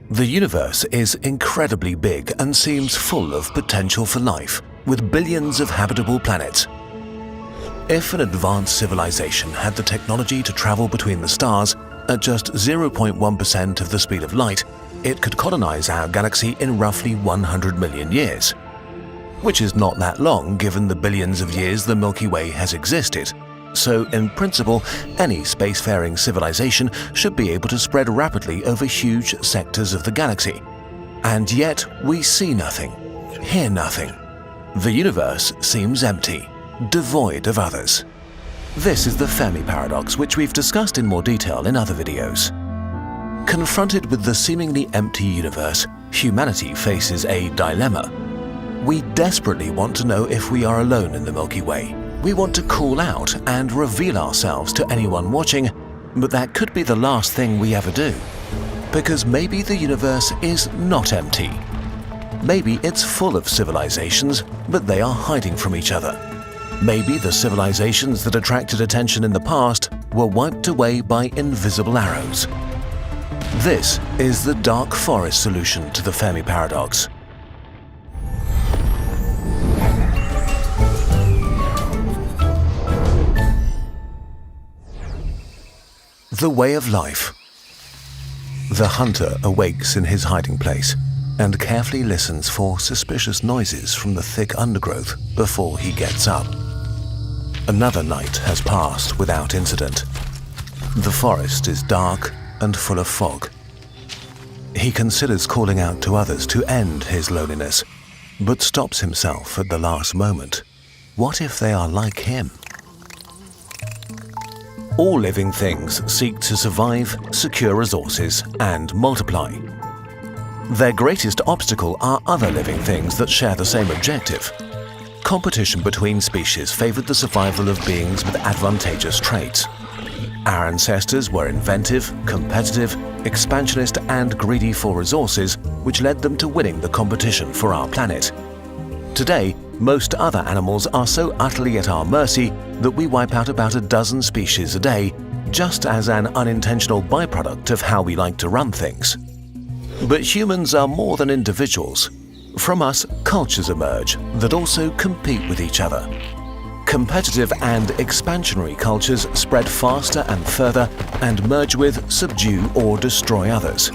The universe is incredibly big and seems full of potential for life, with billions of habitable planets. If an advanced civilization had the technology to travel between the stars at just 0.1% of the speed of light, it could colonize our galaxy in roughly 100 million years. Which is not that long given the billions of years the Milky Way has existed. So, in principle, any spacefaring civilization should be able to spread rapidly over huge sectors of the galaxy. And yet, we see nothing, hear nothing. The universe seems empty, devoid of others. This is the Fermi paradox, which we've discussed in more detail in other videos. Confronted with the seemingly empty universe, humanity faces a dilemma. We desperately want to know if we are alone in the Milky Way. We want to call out and reveal ourselves to anyone watching, but that could be the last thing we ever do. Because maybe the universe is not empty. Maybe it's full of civilizations, but they are hiding from each other. Maybe the civilizations that attracted attention in the past were wiped away by invisible arrows. This is the dark forest solution to the Fermi paradox. The way of life. The hunter awakes in his hiding place and carefully listens for suspicious noises from the thick undergrowth before he gets up. Another night has passed without incident. The forest is dark and full of fog. He considers calling out to others to end his loneliness, but stops himself at the last moment. What if they are like him? All living things seek to survive, secure resources, and multiply. Their greatest obstacle are other living things that share the same objective. Competition between species favored the survival of beings with advantageous traits. Our ancestors were inventive, competitive, expansionist, and greedy for resources, which led them to winning the competition for our planet. Today, most other animals are so utterly at our mercy that we wipe out about a dozen species a day, just as an unintentional byproduct of how we like to run things. But humans are more than individuals. From us, cultures emerge that also compete with each other. Competitive and expansionary cultures spread faster and further and merge with, subdue, or destroy others.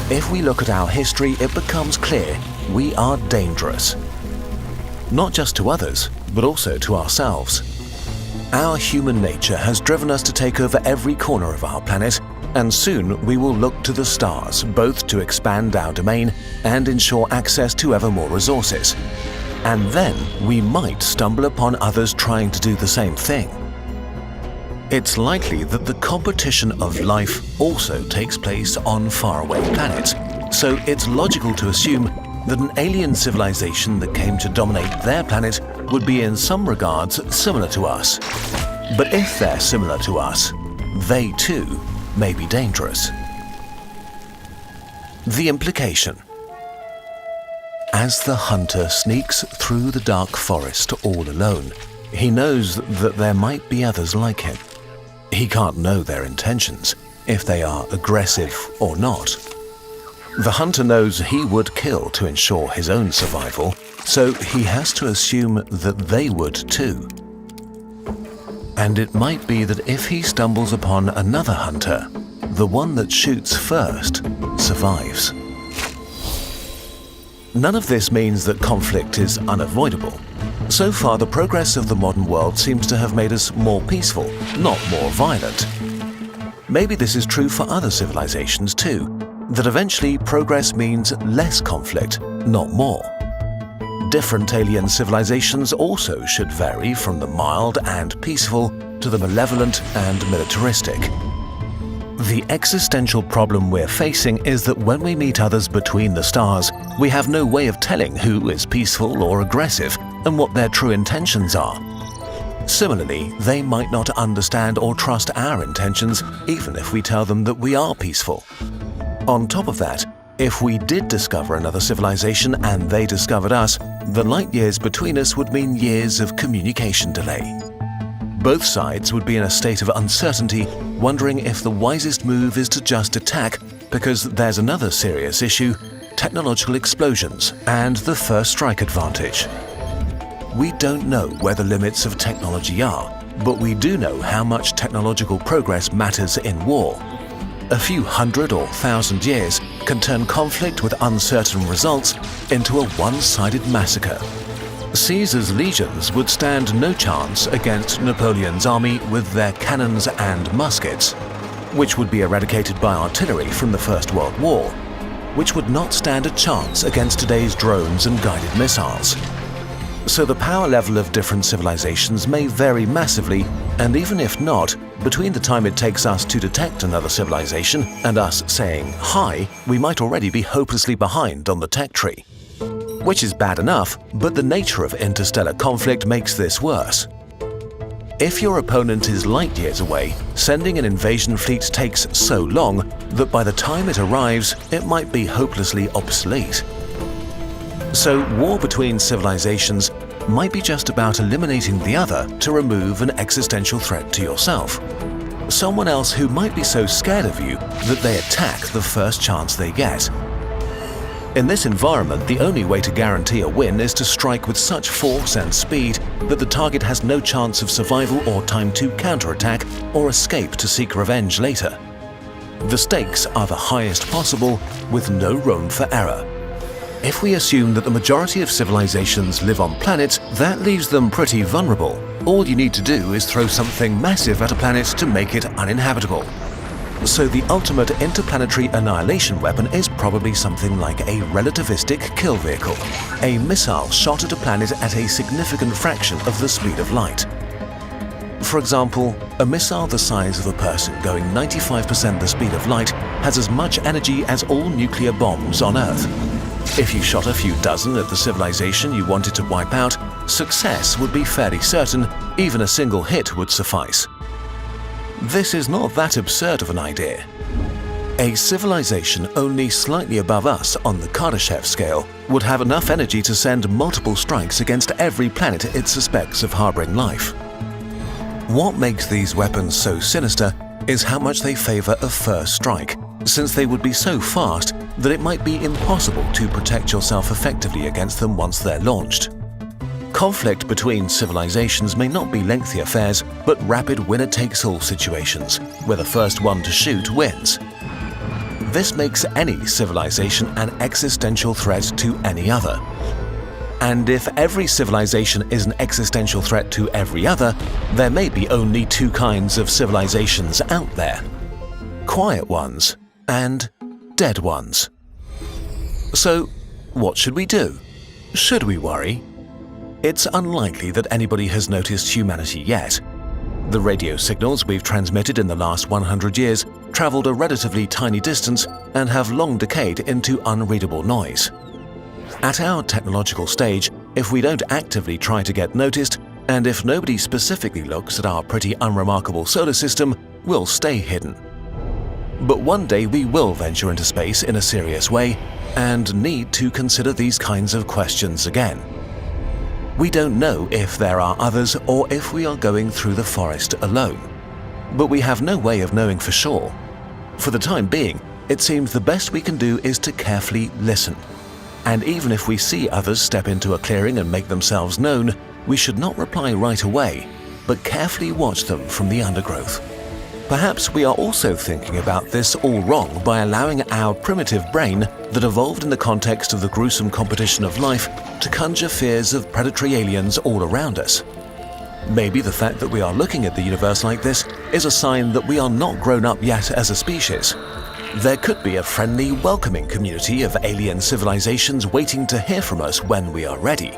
If we look at our history, it becomes clear we are dangerous. Not just to others, but also to ourselves. Our human nature has driven us to take over every corner of our planet, and soon we will look to the stars, both to expand our domain and ensure access to ever more resources. And then we might stumble upon others trying to do the same thing. It's likely that the competition of life also takes place on faraway planets, so it's logical to assume that an alien civilization that came to dominate their planet would be in some regards similar to us. But if they're similar to us, they too may be dangerous. The implication. As the hunter sneaks through the dark forest all alone, he knows that there might be others like him. He can't know their intentions, if they are aggressive or not. The hunter knows he would kill to ensure his own survival, so he has to assume that they would too. And it might be that if he stumbles upon another hunter, the one that shoots first survives. None of this means that conflict is unavoidable. So far, the progress of the modern world seems to have made us more peaceful, not more violent. Maybe this is true for other civilizations too, that eventually progress means less conflict, not more. Different alien civilizations also should vary from the mild and peaceful to the malevolent and militaristic. The existential problem we're facing is that when we meet others between the stars, we have no way of telling who is peaceful or aggressive and what their true intentions are. Similarly, they might not understand or trust our intentions even if we tell them that we are peaceful. On top of that, if we did discover another civilization and they discovered us, the light years between us would mean years of communication delay. Both sides would be in a state of uncertainty, wondering if the wisest move is to just attack because there's another serious issue: technological explosions and the first strike advantage. We don't know where the limits of technology are, but we do know how much technological progress matters in war. A few hundred or thousand years can turn conflict with uncertain results into a one-sided massacre. Caesar's legions would stand no chance against Napoleon's army with their cannons and muskets, which would be eradicated by artillery from the First World War, which would not stand a chance against today's drones and guided missiles. So the power level of different civilizations may vary massively, and even if not, between the time it takes us to detect another civilization and us saying hi, we might already be hopelessly behind on the tech tree. Which is bad enough, but the nature of interstellar conflict makes this worse. If your opponent is light years away, sending an invasion fleet takes so long that by the time it arrives, it might be hopelessly obsolete. So war between civilizations might be just about eliminating the other to remove an existential threat to yourself. Someone else who might be so scared of you that they attack the first chance they get. In this environment, the only way to guarantee a win is to strike with such force and speed that the target has no chance of survival or time to counterattack or escape to seek revenge later. The stakes are the highest possible, with no room for error. If we assume that the majority of civilizations live on planets, that leaves them pretty vulnerable. All you need to do is throw something massive at a planet to make it uninhabitable. So the ultimate interplanetary annihilation weapon is probably something like a relativistic kill vehicle, a missile shot at a planet at a significant fraction of the speed of light. For example, a missile the size of a person going 95% the speed of light has as much energy as all nuclear bombs on Earth. If you shot a few dozen at the civilization you wanted to wipe out, success would be fairly certain. Even a single hit would suffice. This is not that absurd of an idea. A civilization only slightly above us on the Kardashev scale would have enough energy to send multiple strikes against every planet it suspects of harboring life. What makes these weapons so sinister is how much they favor a first strike, since they would be so fast that it might be impossible to protect yourself effectively against them once they're launched. Conflict between civilizations may not be lengthy affairs, but rapid winner-takes-all situations, where the first one to shoot wins. This makes any civilization an existential threat to any other. And if every civilization is an existential threat to every other, there may be only two kinds of civilizations out there: quiet ones and dead ones. So, what should we do? Should we worry? It's unlikely that anybody has noticed humanity yet. The radio signals we've transmitted in the last 100 years traveled a relatively tiny distance and have long decayed into unreadable noise. At our technological stage, if we don't actively try to get noticed, and if nobody specifically looks at our pretty unremarkable solar system, we'll stay hidden. But one day we will venture into space in a serious way and need to consider these kinds of questions again. We don't know if there are others or if we are going through the forest alone. But we have no way of knowing for sure. For the time being, it seems the best we can do is to carefully listen. And even if we see others step into a clearing and make themselves known, we should not reply right away, but carefully watch them from the undergrowth. Perhaps we are also thinking about this all wrong by allowing our primitive brain that evolved in the context of the gruesome competition of life to conjure fears of predatory aliens all around us. Maybe the fact that we are looking at the universe like this is a sign that we are not grown up yet as a species. There could be a friendly, welcoming community of alien civilizations waiting to hear from us when we are ready.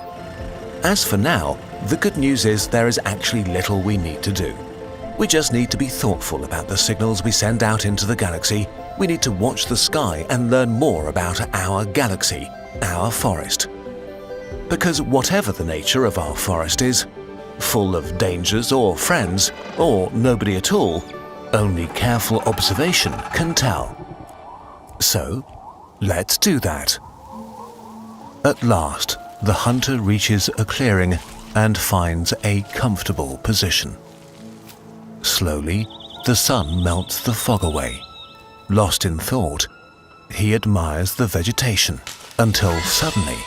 As for now, the good news is there is actually little we need to do. We just need to be thoughtful about the signals we send out into the galaxy. We need to watch the sky and learn more about our galaxy, our forest. Because whatever the nature of our forest is, full of dangers or friends, or nobody at all, only careful observation can tell. So, let's do that. At last, the hunter reaches a clearing and finds a comfortable position. Slowly, the sun melts the fog away. Lost in thought, he admires the vegetation until suddenly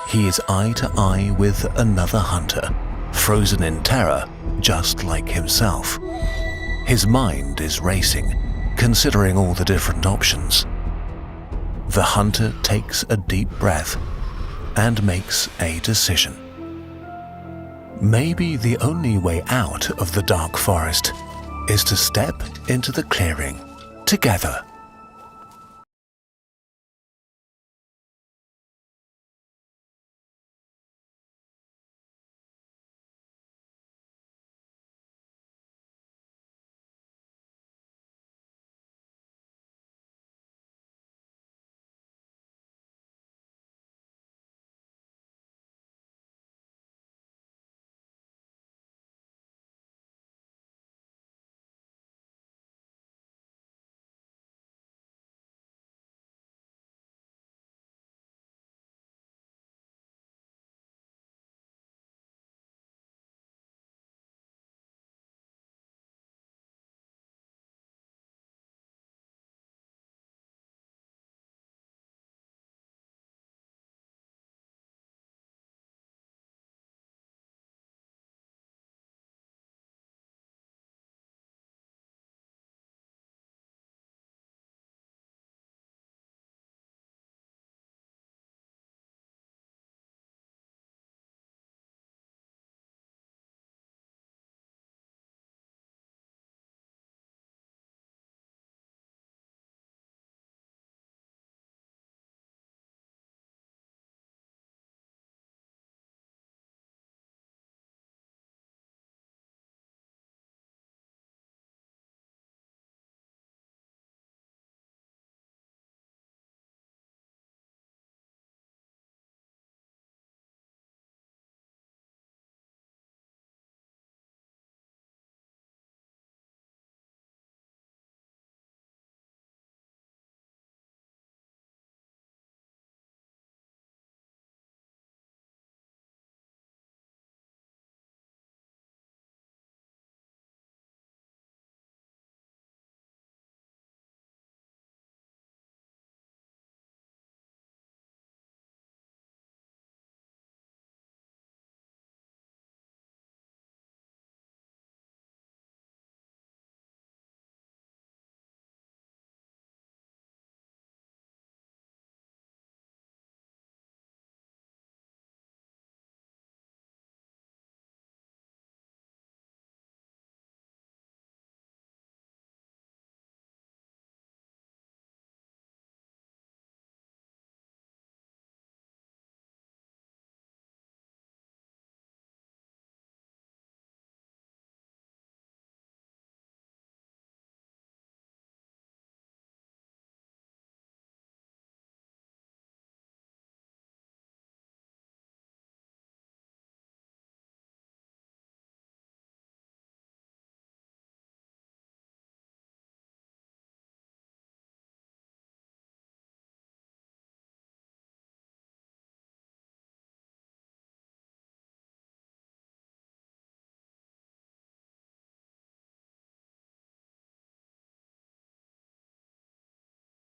he is eye to eye with another hunter, frozen in terror just like himself. His mind is racing, considering all the different options. The hunter takes a deep breath and makes a decision. Maybe the only way out of the dark forest is to step into the clearing together.